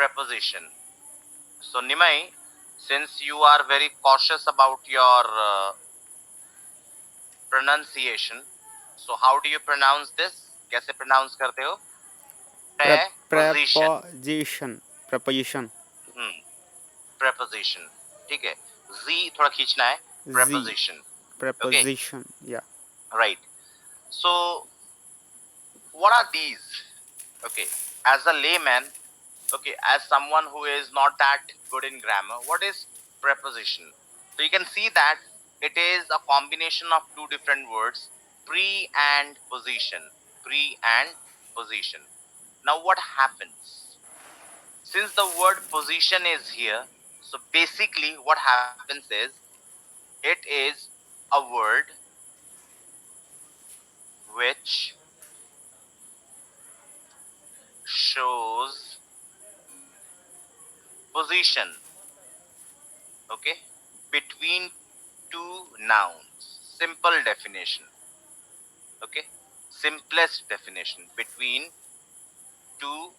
preposition. So Nimai, since you are very cautious about your pronunciation, so how do you pronounce this? कैसे pronounce करते हो? Preposition. preposition preposition Hmm. Preposition. ठीक है. Z थोड़ा खींचना है. z Preposition. Okay. preposition, yeah. Right. So what are these? Okay. As a layman, okay, as someone who is not that good in grammar, what is preposition? So you can see that it is a combination of two different words, pre and position. Pre and position. Now what happens? Since the word position is here, so basically what happens is it is a word which shows position, okay, between two nouns. Simple definition, okay, simplest definition, between two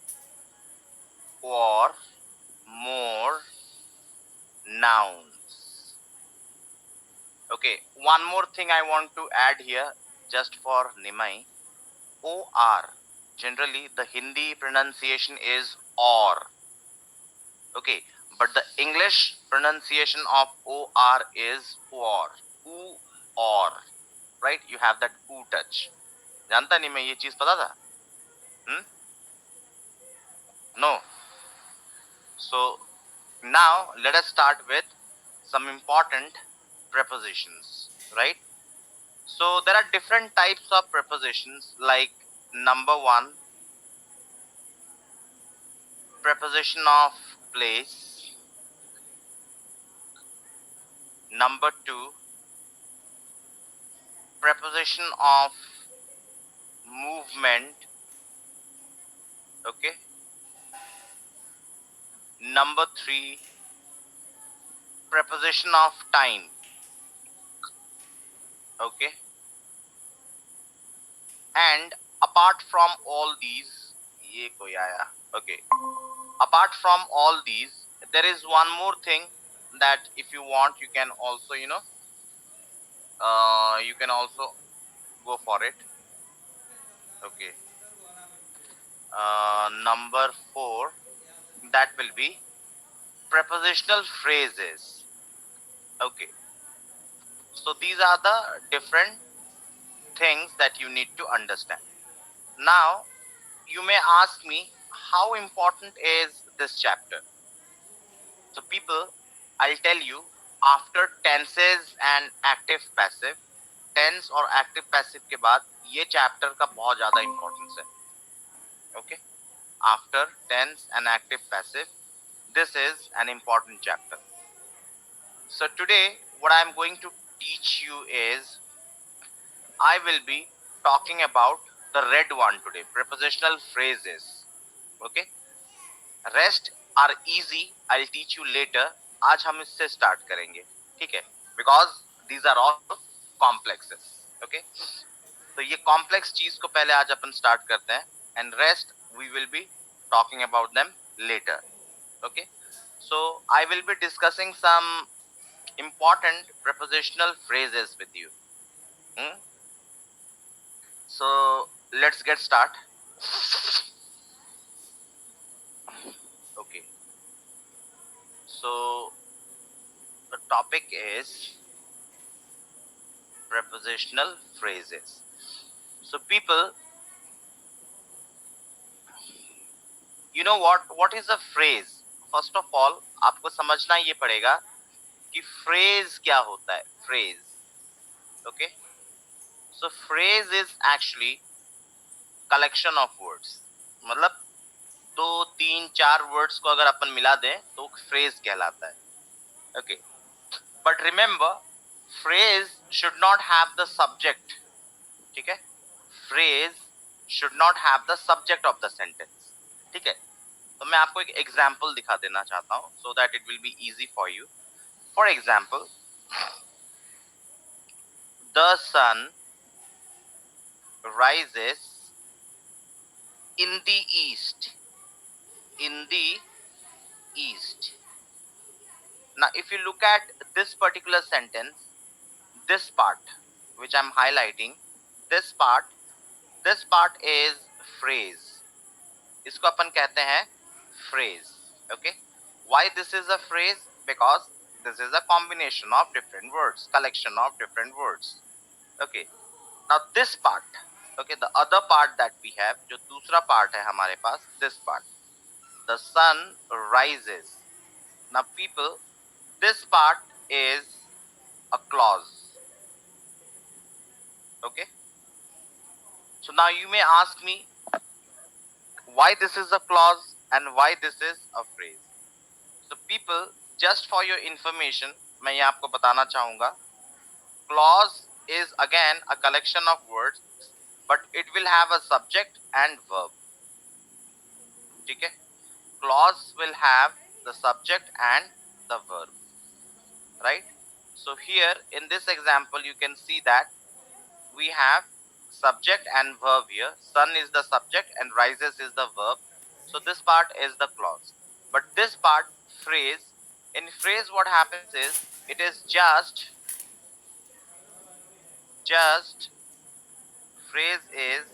or more nouns. Okay, one more thing I want to add here just for Nimai. OR, generally the Hindi pronunciation is or, okay, but the English pronunciation of OR is or, oo or, right? You have that oo touch. जानता नहीं मैं ये चीज पता था? No. So now let us start with some important prepositions, right? So there are different types of prepositions, like number one, preposition of place. Number two, preposition of movement. Okay. Number three, preposition of time. Okay. And apart from all these, ye koi aaya. Okay. Apart from all these, there is one more thing that if you want, you can also, you can also go for it. Okay. Number four, that will be prepositional phrases. Okay. So these are the different things that you need to understand. Now, you may ask me, how important is this chapter? So people, I'll tell you, after tenses and active passive, tense और active passive के बाद ये chapter का बहुत ज़्यादा importance है. Okay? After tense and active passive, this is an important chapter. So today, what I'm going to teach you is, I will be talking about the red one today, prepositional phrases. Okay? Rest are easy, I'll teach you later. आज हम इससे start करेंगे, ठीक है? Because these are all complexes. Okay? तो ये complex चीज को पहले आज अपन start करते हैं, and rest we will be talking about them later. Okay? So I will be discussing some important prepositional phrases with you. So let's get start. Okay. So the topic is prepositional phrases. So people, you know what is a phrase? First of all, आपको समझना ये पड़ेगा कि phrase क्या होता है. Phrase. Okay. So phrase is actually collection of words. मतलब 2, 3, 4 words को अगर अपन मिला दें तो phrase कहलाता है. Okay. But remember, phrase should not have the subject. ठीक है? Phrase should not have the subject of the sentence. ठीक है? तो मैं आपको एक example दिखा देना चाहता हूँ so that it will be easy for you. For example, the sun rises in the east. In the east. Now, if you look at this particular sentence, this part which I'm highlighting, this part is phrase. इसको अपन कहते हैं phrase. Okay, why this is a phrase? Because this is a combination of different words, collection of different words. Okay, now this part, okay, the other part that we have, जो दूसरा part है हमारे पास, this part, the sun rises. Now people, this part is a clause. Okay, so now you may ask me why this is a clause and why this is a phrase. So people, just for your information, मैं ये आपको बताना चाहूँगा, clause is again a collection of words, but it will have a subject and verb. ठीक है? Clause will have the subject and the verb, right? So here in this example, you can see that we have subject and verb here. Sun is the subject and rises is the verb. So this part is the clause. But this part, phrase, in phrase what happens is, it is just phrase is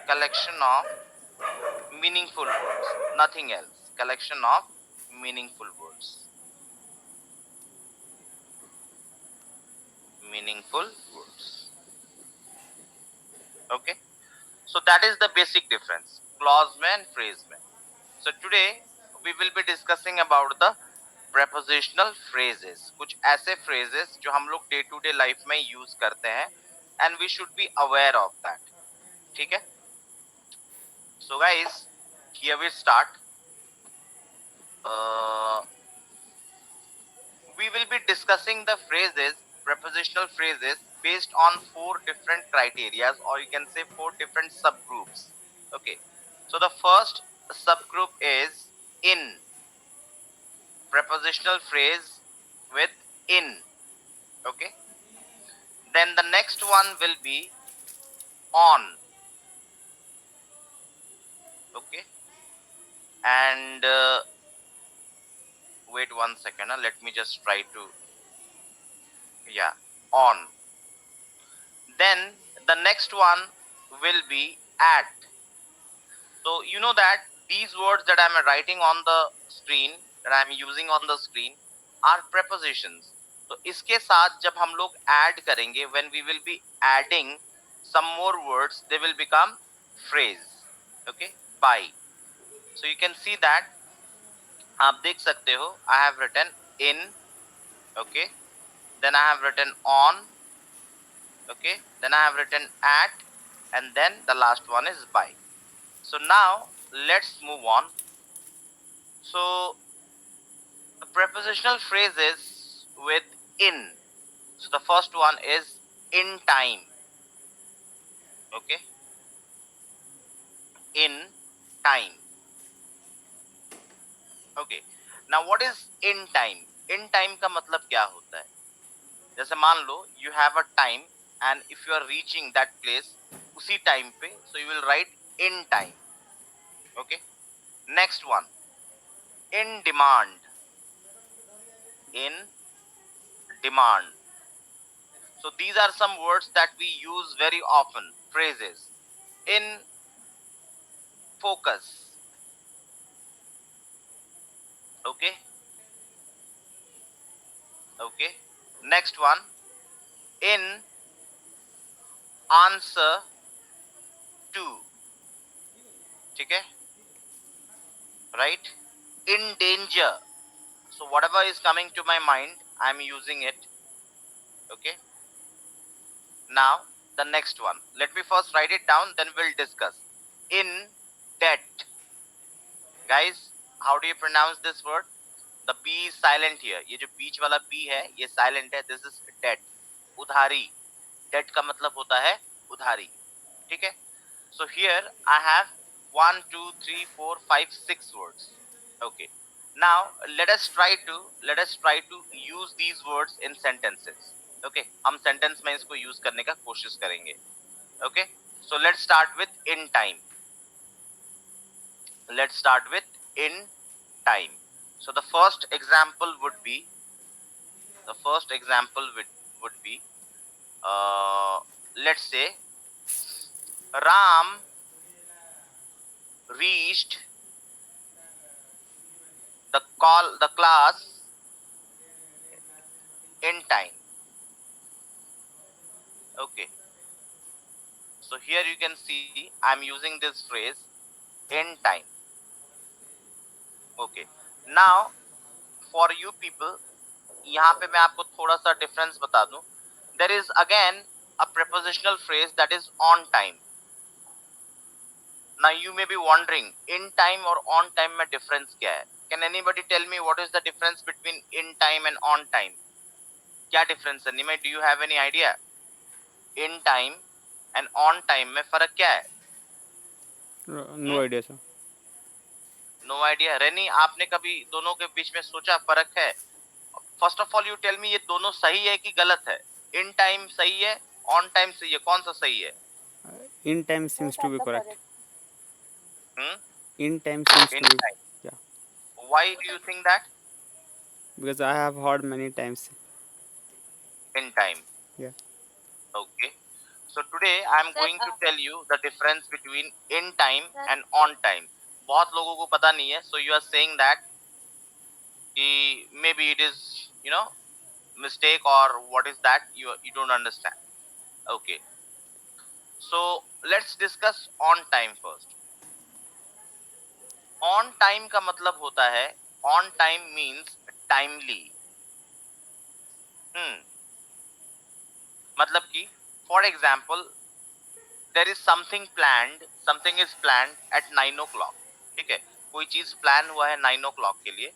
collection of meaningful words, nothing else. Collection of meaningful words. Meaningful words. Okay. So that is the basic difference, clause में and phrase में. So today we will be discussing about the prepositional phrases. कुछ ऐसे phrases जो हम लोग day to day life में use करते हैं and we should be aware of that. ठीक है? So guys, here we start. We will be discussing the phrases, prepositional phrases, based on 4 different criteria, or you can say 4 different subgroups. Okay, so the first subgroup is in, prepositional phrase with in. Okay, then the next one will be on. Okay, and wait 1 second, let me just try to, yeah, on. Then the next one will be at. So you know that these words that I'm writing on the screen, that I'm using on the screen, are prepositions. तो इसके साथ जब हम लोग add करेंगे, when we will be adding some more words, they will become phrase. Okay, by. So you can see that, आप देख सकते हो, I have written in. Okay, then I have written on. Okay, then I have written at, and then the last one is by. So now let's move on. So the prepositional phrases with in. So the first one is in time. Okay, in time. Okay, now what is in time? In time का मतलब क्या होता है? जैसे मान लो you have a time and if you are reaching that place उसी time पे, so you will write in time. Okay, next one, in demand. In demand. So these are some words that we use very often, phrases. In focus. Okay. Okay. Next one, in answer to. ठीक है? Right? In danger. So whatever is coming to my mind, I am using it. Okay. Now the next one. Let me first write it down, then we'll discuss. In debt. Guys, how do you pronounce this word? The B is silent here. ये जो बीच वाला B है, ये silent है. This is debt. उधारी. Debt का मतलब होता है उधारी. ठीक है? So here I have 1, 2, 3, 4, 5, 6 words. Okay. Now let us try to use these words in sentences. Okay. हम sentence में इसको use करने का कोशिश करेंगे. Okay. So let's start with in time. Let's start with in time. So the first example would be let's say Ram reached the class in time. Okay, so here you can see I'm using this phrase in time. Okay, now for you people, यहाँ पे मैं आपको थोड़ा सा difference बता दूं. There is again a prepositional phrase that is on time. Now you may be wondering in time or on time में difference क्या है? Can anybody tell me what is the difference between in time and on time? क्या difference है? निमय, do you have any idea? In time and on time में फर्क क्या है? No idea sir. No idea. Renee, आपने कभी दोनों के बीच में सोचा फर्क है? First of all you tell me, ये दोनों सही है कि गलत है? इन टाइम सही है, ऑन टाइम सही है, कौन सा सही है? In time seems to be correct. Hmm? In time seems In to be. time. Yeah, Why do you think that? Because I have heard many times. In time. या. Okay. So today I am going to tell you the difference between in time and on time. बहुत लोगों को पता नहीं है, so you are saying that maybe it is, mistake, or what is that? You don't understand. Okay. So let's discuss on time first. On time का मतलब होता है, on time means timely. मतलब कि for example there is something is planned at 9 o'clock. ठीक है, कोई चीज प्लान हुआ है 9 o'clock के लिए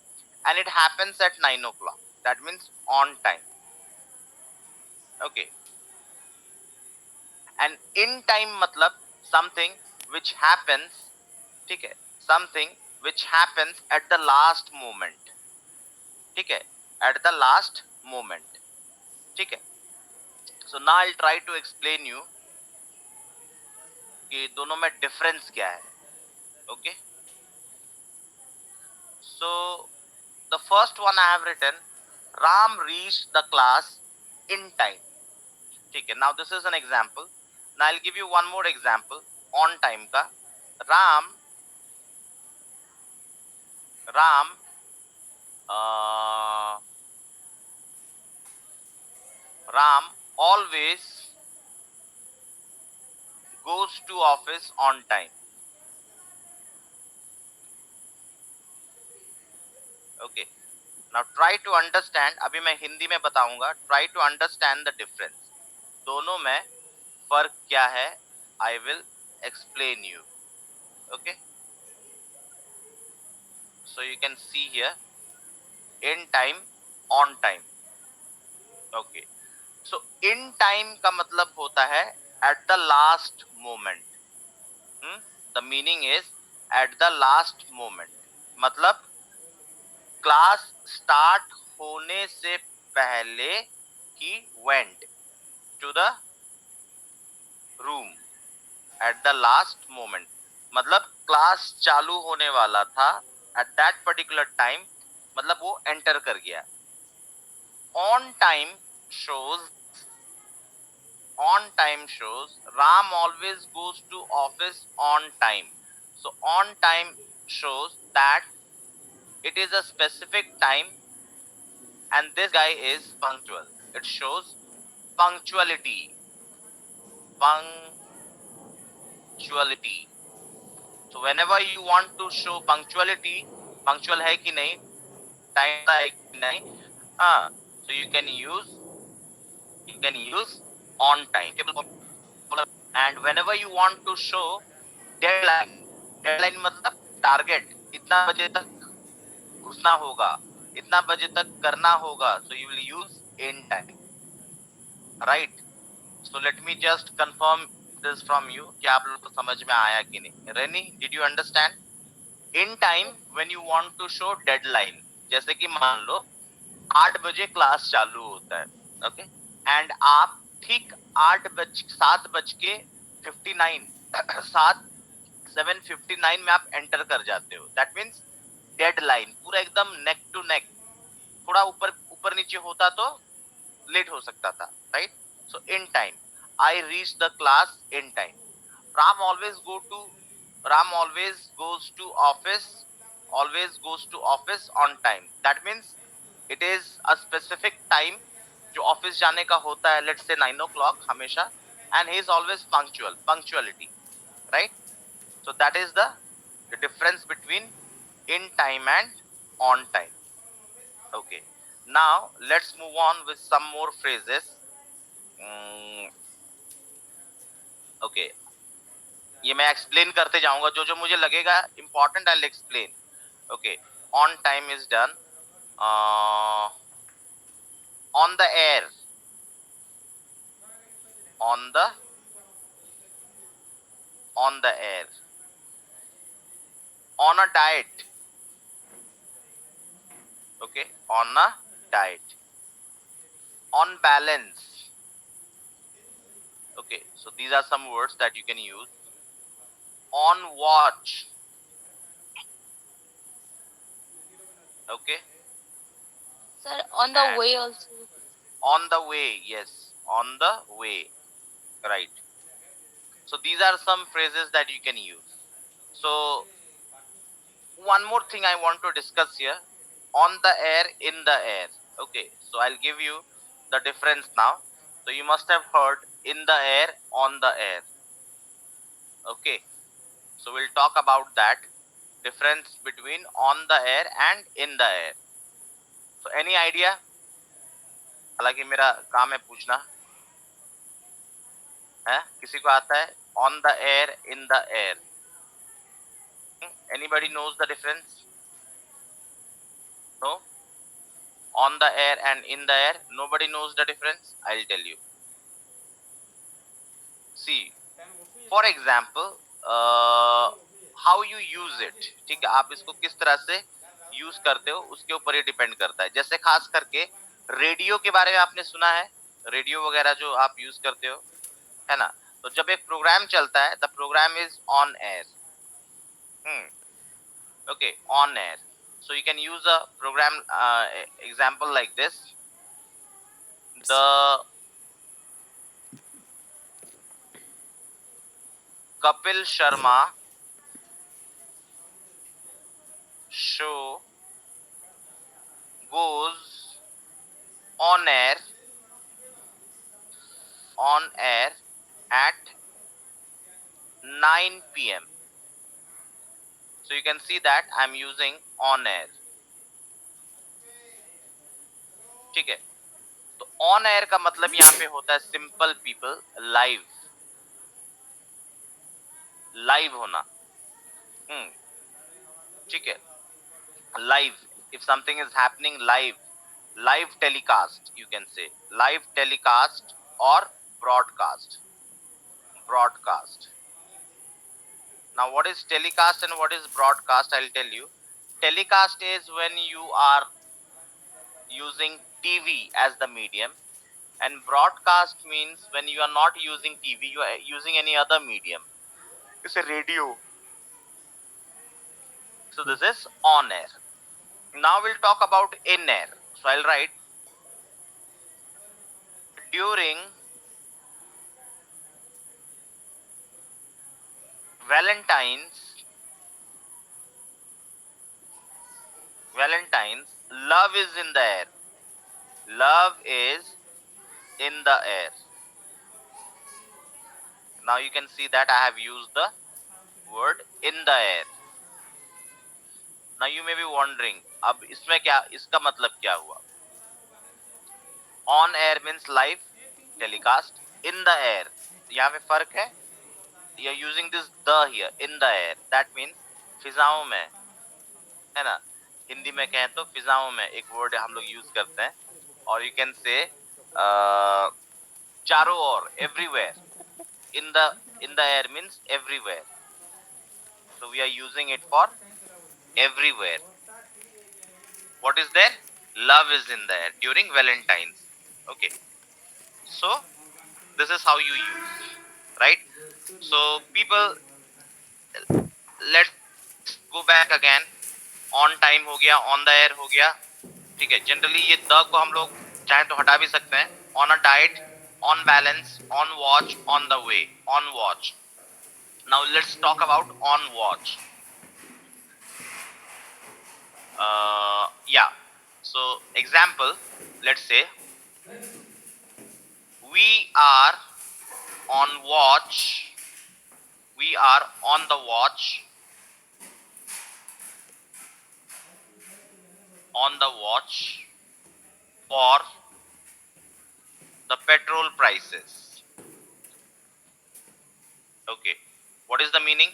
and it happens at 9 o'clock. That means on time. Okay. And in time मतलब something which happens, ठीक है, something which happens at the last moment. ठीक है, at the last moment. ठीक है. So now I'll try to explain you कि दोनों में difference क्या है. Okay. So the first one I have written, Ram reached the class in time. ठीक है. Now this is an example. Now I'll give you one more example on time का. Ram uh, Ram always goes to office on time. Okay. Now try to understand. अभी मैं हिंदी में बताऊंगा. Try to understand the difference. दोनों में फर्क क्या है? I will explain you. Okay. So you can see here in time, on time. Okay. So in time का मतलब होता है at the last moment. The meaning is at the last moment. मतलब क्लास स्टार्ट होने से पहले he went to the room at the last moment. मतलब class चालू होने वाला था at that particular time, मतलब वो एंटर कर गया. On time shows Ram always goes to office on time. So on time shows that it is a specific time and this guy is punctual. It shows punctuality. Punctuality. So whenever you want to show punctuality, punctual है कि नहीं, time है कि नहीं, so you can use on time. And whenever you want to show deadline मतलब target, इतना बजे तक घुसना होगा, इतना बजे तक करना होगा, so you will use in time. Right. So let me just confirm this from you कि आप लोग को समझ में आया कि नहीं. Reni, did you understand? In time when you want to show deadline, जैसे कि मान लो 8 बजे क्लास चालू होता है. ओके. एंड आप ठीक 7:59 7:59 में आप एंटर कर जाते हो. दैट मीन्स डेडलाइन, पूरा एकदम नेक टू नेक, थोड़ा ऊपर ऊपर नीचे होता तो लेट हो सकता था, right? So in time, I reach the class in time. ram always go to Ram always goes to office on time. That means it is a specific time जो ऑफिस जाने का होता है, let's say 9 o'clock हमेशा, and he is always punctual, punctuality, right? So that is the difference between in time and on time. Okay, now let's move on with some more phrases. Mm, okay, ये मैं explain करते जाऊंगा, जो जो मुझे लगेगा important I will explain. Okay, on time is done. On the air, on the on the air. On a diet. Okay, on a diet. On balance. Okay, so these are some words that you can use. On watch. Okay, Sir, on the and way also. on the way. Yes, on the way. Right. So these are some phrases that you can use. So one more thing I want to discuss here: on the air, in the air. Okay, so I'll give you the difference now. So you must have heard in the air, on the air. Okay, so we'll talk about that difference between on the air and in the air. So any idea? हालांकि मेरा काम है पूछना, है किसी को आता है? On the air, in the air. Anybody knows the difference? No? On the air and in the air, nobody knows the difference. I'll tell you. See, for example, how you use it. ठीक है, आप इसको किस तरह से use करते हो उसके ऊपर ये डिपेंड करता है. जैसे खास करके रेडियो के बारे में आपने सुना है, रेडियो वगैरह जो आप यूज करते हो, है ना? तो जब एक प्रोग्राम चलता है, the programme is on air. Okay, on air. So you can use a program example like this. The Kapil Sharma show goes on air at 9 p.m. So you can see that I'm using on air. ठीक है, तो on air का मतलब यहाँ पे होता है simple people, live, live होना. ठीक है, live. If something is happening live, live telecast, you can say live telecast or broadcast. Broadcast. Now what is telecast and what is broadcast? I'll tell you. Telecast is when you are using TV as the medium, and broadcast means when you are not using TV, you are using any other medium. It's a radio. So this is on air. Now we'll talk about in air. So I'll write during Valentine's, love is in the air. Love is in the air. Now you can see that I have used the word in the air. Now you may be wondering, अब इसमें क्या, इसका मतलब क्या हुआ? On air means live telecast. In the air, यहाँ पे फर्क है. You are using this the here, in the air. That means फिजाओं में, है ना? हिंदी में कहें तो फिजाओं में एक वर्ड हम लोग यूज करते हैं. और you can say चारों ओर, everywhere. In the air means everywhere. So we are using it for everywhere. What is there? Love is in the air during Valentine's. Okay, so this is how you use, right? So people, let's go back again. On time हो गया, on the air हो गया, ठीक है। Generally ये the को हम लोग चाहे तो हटा भी सकते हैं। On a diet, on balance, on watch, on the way, on watch. Now let's talk about on watch. Yeah, so example, let's say we are on watch, we are on the watch, on the watch for the petrol prices. Okay, what is the meaning?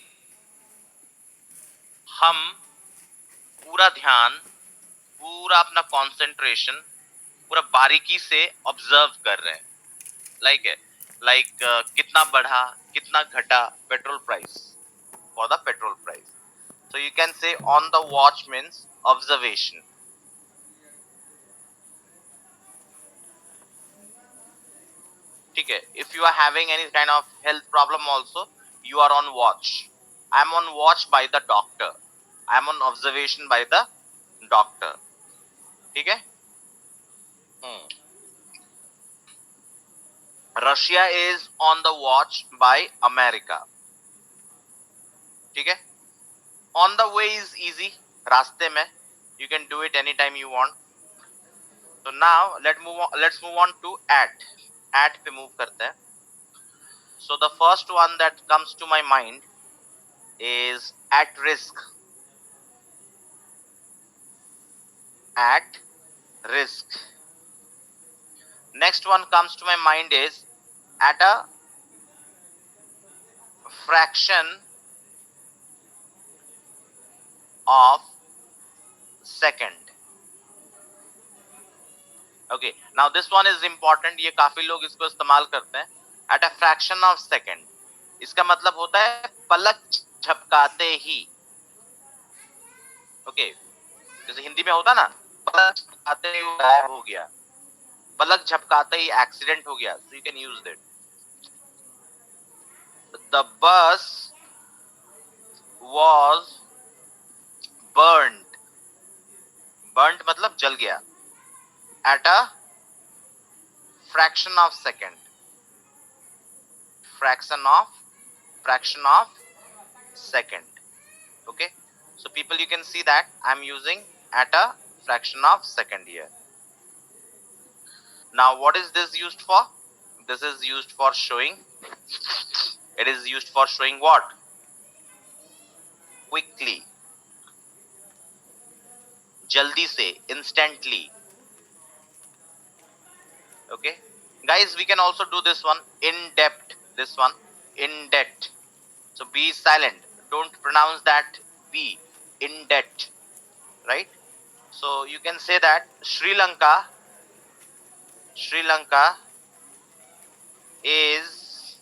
हम पूरा ध्यान, पूरा अपना concentration पूरा बारीकी से observe कर रहे हैं। लाइक है, लाइक कितना बढ़ा, कितना घटा petrol price, for the petrol price. So you can say on the watch means observation. ठीक है। If you are having any kind of health problem also, you are on watch. I am on watch by the doctor. I am on observation by the doctor. ठीक है। Russia is on the watch by America. ठीक है। On the way is easy. रास्ते में, you can do it anytime you want. So now let's move on to at. At पे move करते हैं। So the first one that comes to my mind is at risk. At risk. Next one comes to my mind is at a fraction of second. Okay, now this one is important. ये काफी लोग इसको इस्तेमाल करते हैं। At a fraction of second, इसका मतलब होता है पलक झपकाते ही। ओके, जैसे हिंदी में होता ना, पलक झपकाते ही गायब हो गया, पलक झपकाते ही एक्सीडेंट हो गया। So you can use that. The bus was burned. Burnt मतलब जल गया। At a fraction of second. Fraction of second. Okay. So people, you can see that I'm using at a fraction of second here. Now what is this used for? This is used for showing. It is used for showing what? Quickly. Jaldi se, instantly. Okay. Guys, we can also do this one in depth. This one in depth. So be silent. Don't pronounce that B. In depth. Right? So you can say that Sri Lanka is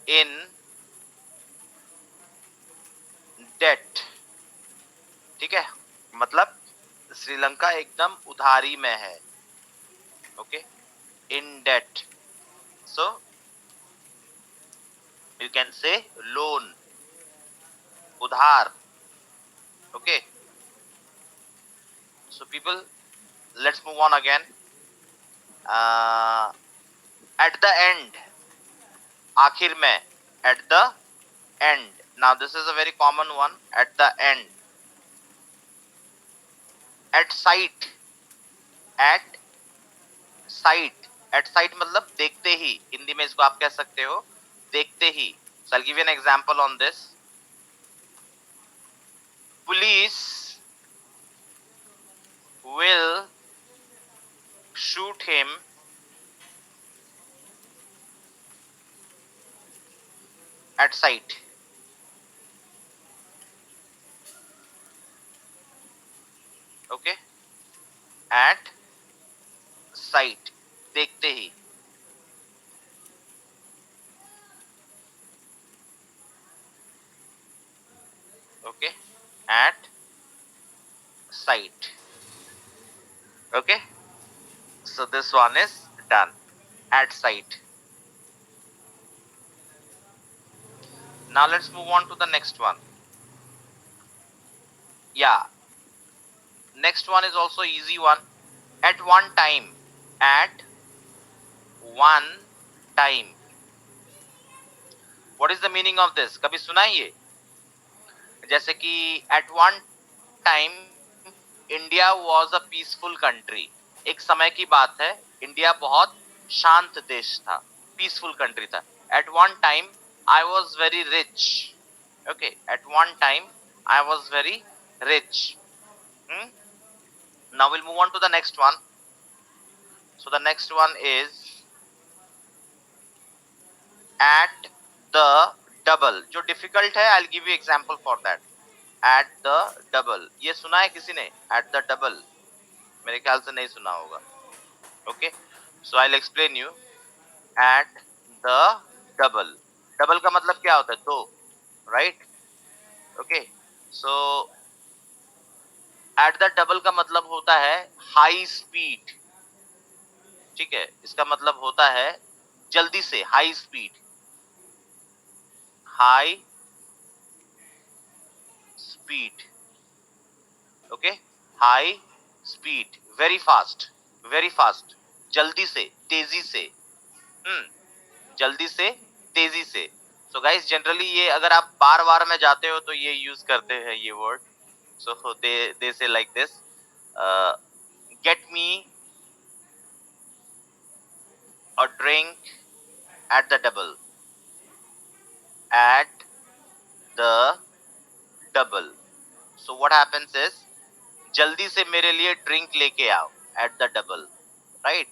in debt. ठीक है, मतलब श्रीलंका एकदम उधारी में है। Okay, in debt. So you can say loan, उधार। Okay, so people, let's move on again. At the end, आखिर में, at the end. Now this is a very common one, at the end. At sight, at sight, at sight मतलब देखते ही। हिंदी में इसको आप कह सकते हो देखते ही। So I'll give you an example on this. Police will shoot him at sight. Okay, at sight, देखते ही। Okay, at sight. Okay, so this one is done, at sight. Now let's move on to the next one. Yeah. Next one is also easy one. At one time. At one time. What is the meaning of this? कभी सुना है ये? जैसे कि at one time India was a peaceful country. एक समय की बात है, इंडिया बहुत शांत देश था, पीसफुल कंट्री था. At one time I was very rich. Okay, at one time I was very rich. Hmm? Now we'll move on to the next one. So the next one is at the double. जो difficult है, I'll give you example for that. At the double. ये सुना है किसी ने? At the double. मेरे ख्याल से नहीं सुना होगा. Okay, so I'll explain you. At the double. Double का मतलब क्या होता है? दो, right? Okay, so at the double का मतलब होता है high speed. ठीक है, इसका मतलब होता है जल्दी से, high speed. High speed. Okay, high speed, very fast, very fast. जल्दी से, तेजी से. जल्दी से, तेजी से. So guys, generally ये अगर आप बार में जाते हो तो ये यूज करते हैं ये word. So they say like this, get me a drink at the double. At the double. So what happens is, जल्दी से मेरे लिए ड्रिंक लेके आओ. At the double, right?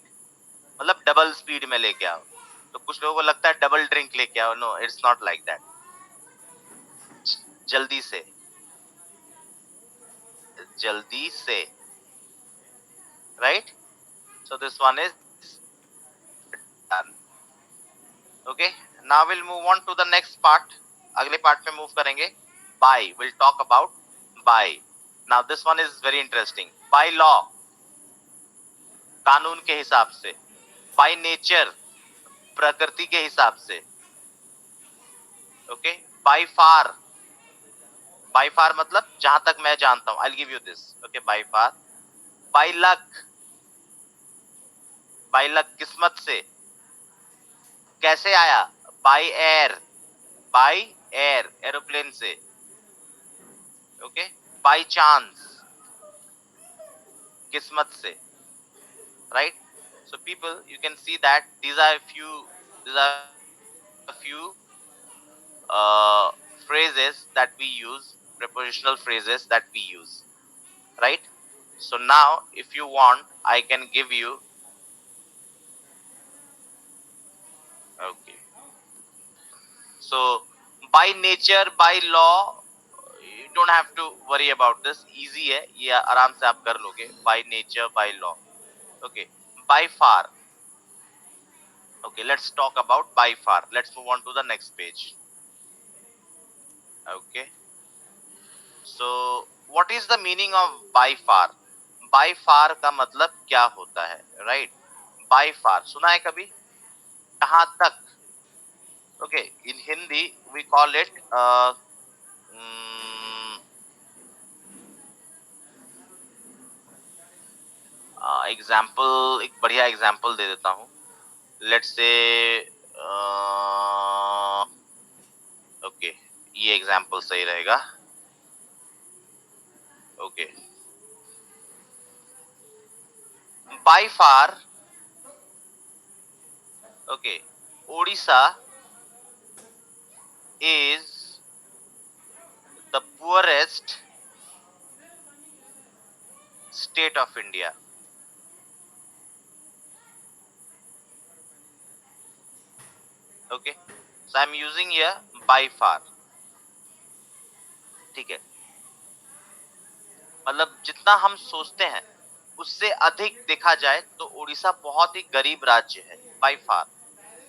मतलब डबल स्पीड में लेके आओ. तो कुछ लोगों को लगता है डबल ड्रिंक लेके आओ. No, it's not like that. जल्दी से, जल्दी से, right? So this one is done. Okay, now we'll move on to the next part. अगले पार्ट में मूव करेंगे. By, we'll talk about by. Now this one is very interesting. By law, कानून के हिसाब से. बाय नेचर, प्रकृति के हिसाब से. Okay, by far. By far मतलब जहां तक मैं जानता हूं. I will give you this. Okay, by far. Bye luck, by luck किस्मत से. कैसे आया? By air, by air, aeroplane से. ओके, बाय चांस, किस्मत से, right? So people, you can see that these are few phrases that we use, prepositional phrases that we use, right? So now if you want, I can give you. Okay, so by nature, by law, you don't have to worry about this. Easy है ये, आराम से आप कर लोगे. By nature, by law. Okay, by far. Okay, let's talk about by far. Let's move on to the next page. Okay, so what is the meaning of by far? By far का मतलब क्या होता है, right? By far सुना है कभी? जहां तक. Okay, in Hindi we call it example. एक बढ़िया एग्जाम्पल दे देता हूँ. लेट्स से ओके, ये एग्जाम्पल सही रहेगा. Okay, bye far. Okay, Odisha is the poorest state of India. Okay, so I'm using here by far. ठीक है, मतलब जितना हम सोचते हैं उससे अधिक देखा जाए तो उड़ीसा बहुत ही गरीब राज्य है. By far,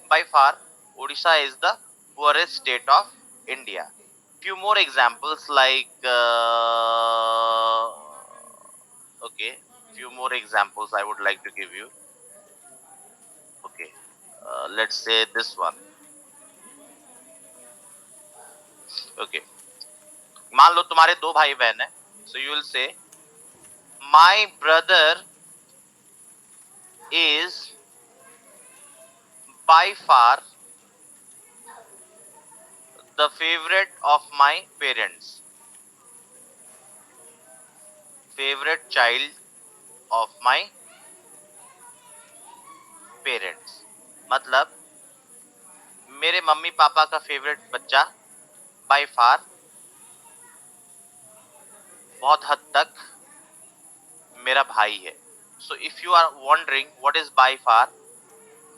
by far Odisha is the poorest state of India. Few more examples like okay, few more examples I would like to give you. Okay, let's say this one. Okay, मान लो तुम्हारे दो भाई बहन है. So you will say, my brother is by far the favorite of my parents. Favorite child of my parents, मतलब मेरे mummy papa का favourite बच्चा बाय फार बहुत हद तक मेरा भाई है. So if you are wondering what is by far,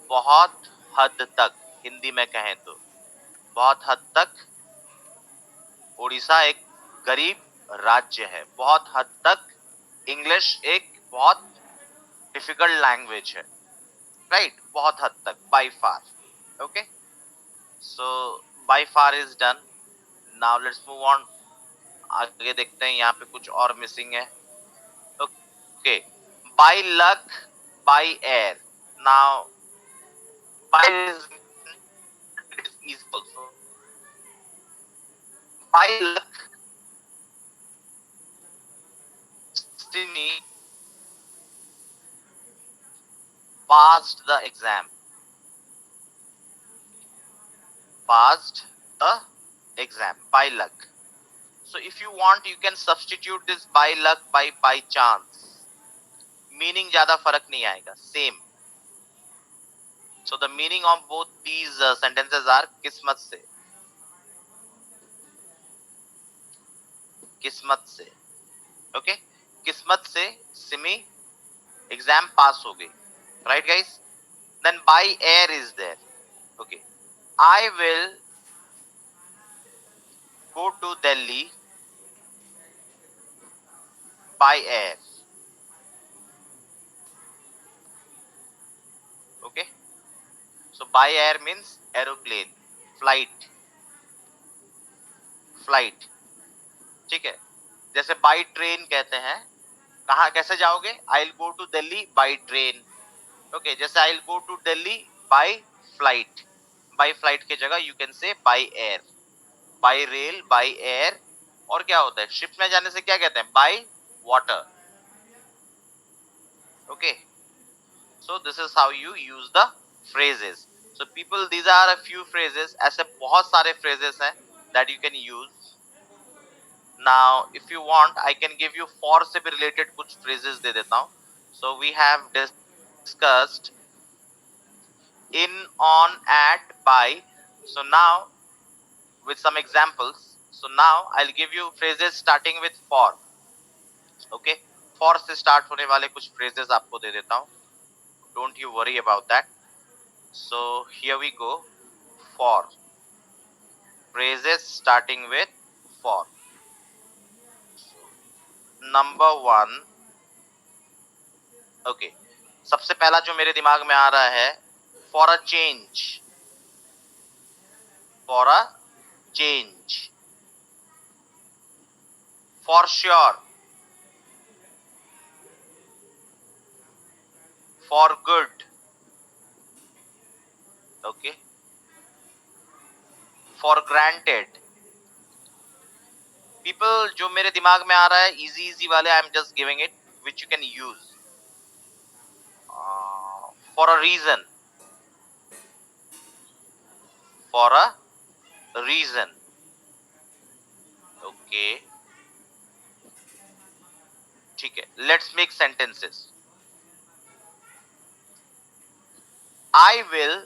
बहुत हद तक हिंदी में कहें तो बहुत हद तक उड़ीसा एक गरीब राज्य है. बहुत हद तक इंग्लिश एक बहुत डिफिकल्ट लैंग्वेज है, राइट? बहुत हद तक, by far. Okay, so by far is done. Now let's move on. आगे देखते हैं, यहाँ पे कुछ और मिसिंग है. Okay, by luck, by air. Now by is easy also. By luck, Simi passed the exam. Passed the exam by luck. So if you want, you can substitute this by luck by chance. Meaning ज़्यादा फर्क नहीं आएगा, same. So the meaning of both these sentences are किस्मत से, किस्मत से. Okay, किस्मत से सिमी एग्जाम पास हो गई, right guys? Then by air is there. Okay, I will go to Delhi by air. Okay, so by air means aeroplane, flight, flight. ठीक है, जैसे by train कहते हैं, कहाँ कैसे जाओगे? I'll go to Delhi by train. Okay, जैसे I'll go to Delhi by flight. by flight के जगह you can say by air, by rail, by air. और क्या होता है शिप में जाने से, क्या कहते हैं? by water. Okay, so this is how you use the phrases. So people, these are a few phrases. ऐसे बहुत सारे phrases हैं that you can use. Now if you want, I can give you for से भी related कुछ phrases दे देता हूँ. So we have discussed in, on, at, by. So now with some examples. So now I'll give you phrases starting with for. Okay, for से start होने वाले कुछ phrases आपको दे देता हूँ. Don't you worry about that. So here we go. For. Phrases starting with for. Number one. Okay, सबसे पहला जो मेरे दिमाग में आ रहा है, for a change. For a change. For sure. For good. Okay, for granted. People, जो मेरे दिमाग में आ रहा है easy वाले, I am just giving it, which you can use. For a reason. For a reason. Okay, ठीक है, let's make sentences. I will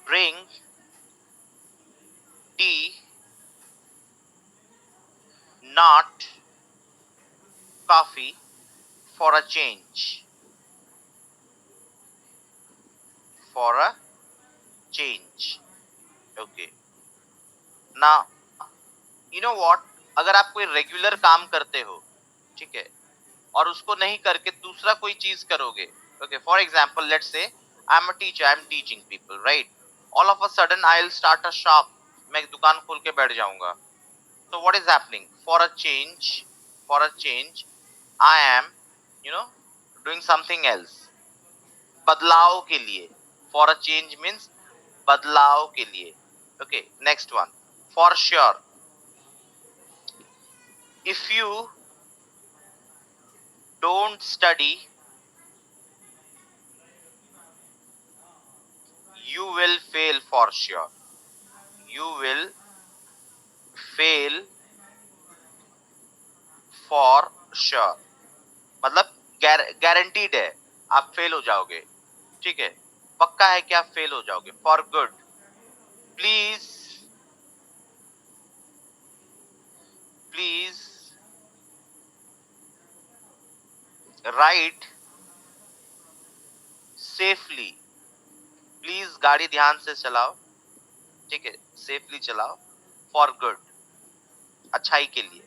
drink tea, not coffee, for a change. For a change. Okay, now you know what, अगर आप कोई regular काम करते हो, ठीक है, और उसको नहीं करके दूसरा कोई चीज करोगे. Okay, for example, let's say I'm a teacher, I'm teaching people, right? All of a sudden I'll start a shop. मैं एक दुकान खोल के बैठ जाऊंगा. So what is happening? For a change, I am, doing something else. बदलाव के लिए. For a change means बदलाव के लिए. Okay, next one. For sure. If you don't study, you will fail for sure. You will fail for sure. मतलब guaranteed है आप fail हो जाओगे. ठीक है, पक्का है कि आप फेल हो जाओगे. For good, please please right safely. Please गाड़ी ध्यान से चलाओ. ठीक है, सेफली चलाओ. फॉर गुड, अच्छाई के लिए,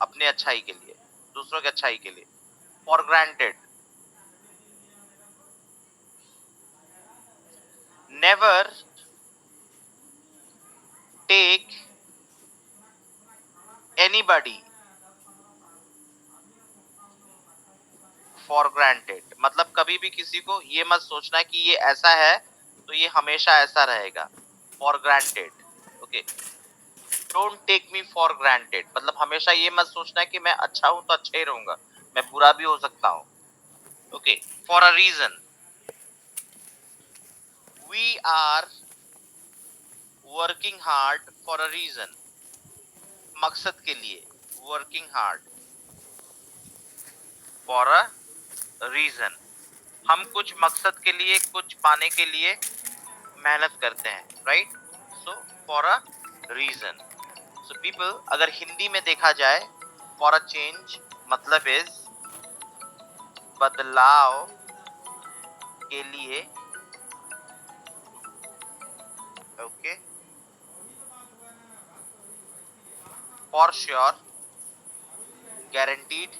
अपने अच्छाई के लिए, दूसरों की अच्छाई के लिए. For granted, never take anybody for granted. मतलब कभी भी किसी को ये मत सोचना कि ये ऐसा है तो ये हमेशा ऐसा रहेगा. For granted. Okay, don't take me for granted मतलब हमेशा ये मत सोचना कि मैं अच्छा हूं तो अच्छा ही रहूंगा, मैं बुरा भी हो सकता हूं. Okay, for a reason. We are working hard for a reason. मकसद के लिए, working hard for a reason. हम कुछ मकसद के लिए, कुछ पाने के लिए मेहनत करते हैं, right. So for a reason. So people, अगर हिंदी में देखा जाए, फॉर अ चेंज मतलब इज बदलाव के लिए. Okay, for sure, guaranteed.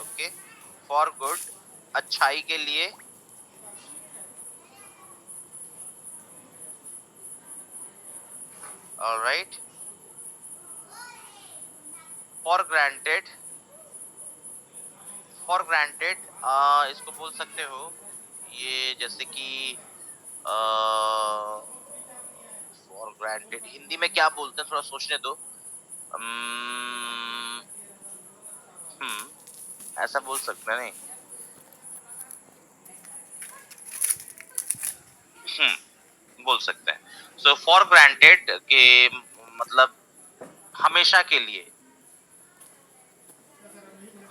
Okay, for good, अच्छाई के लिए. Alright. For granted. For granted इसको बोल सकते हो ये, जैसे कि फॉर ग्रांटेड हिंदी में क्या बोलते हैं, थोड़ा सोचने दो. अम्म, ऐसा बोल सकते हैं नहीं. बोल सकते हैं. सो फॉर ग्रांटेड के मतलब हमेशा के लिए,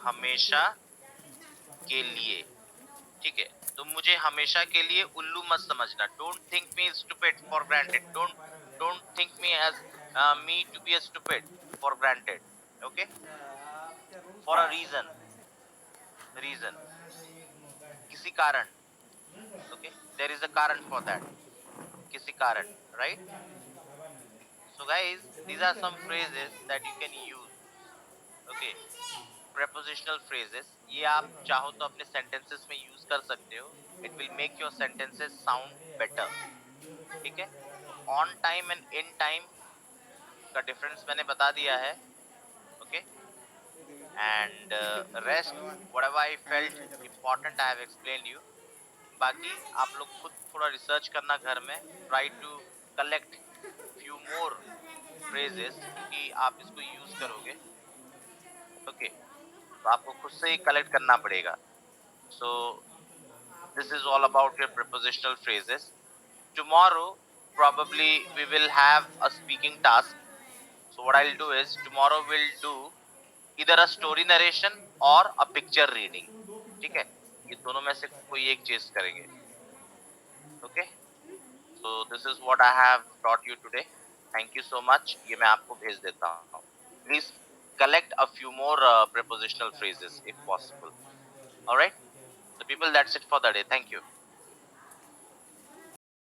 हमेशा के लिए. ठीक है, तो मुझे हमेशा के लिए उल्लू मत समझना. Don't think me stupid for granted. Don't think me as me to be stupid for granted. Okay, for a reason. Reason, किसी कारण. ओके, देयर इज अ कारण फॉर दैट. किसी कारण, right. So guys, these are some phrases that you can use. Okay, prepositional phrases. ये आप चाहो तो अपने sentences में use कर सकते हो. It will make your sentences sound better. ठीक है, तो on time and in time का difference मैंने बता दिया है. Okay, and rest whatever I felt important I have explained you. बाकी आप लोग खुद थोड़ा रिसर्च करना घर में. Try to collect few more phrases क्योंकि आप इसको यूज करोगे. ओके, तो आपको खुद से ही कलेक्ट करना पड़ेगा. सो this is all about your prepositional phrases. Tomorrow, probably we will have a speaking task. So what I'll do is tomorrow we'll do either a story narration or a picture reading. ठीक है, ये दोनों में से कोई एक चीज करेंगे. Okay, so this is what I have taught you today. Thank you so much. ये मैं आपको भेज देता हूँ. Please collect a few more prepositional phrases if possible. All right. So people, that's it for the day. Thank you.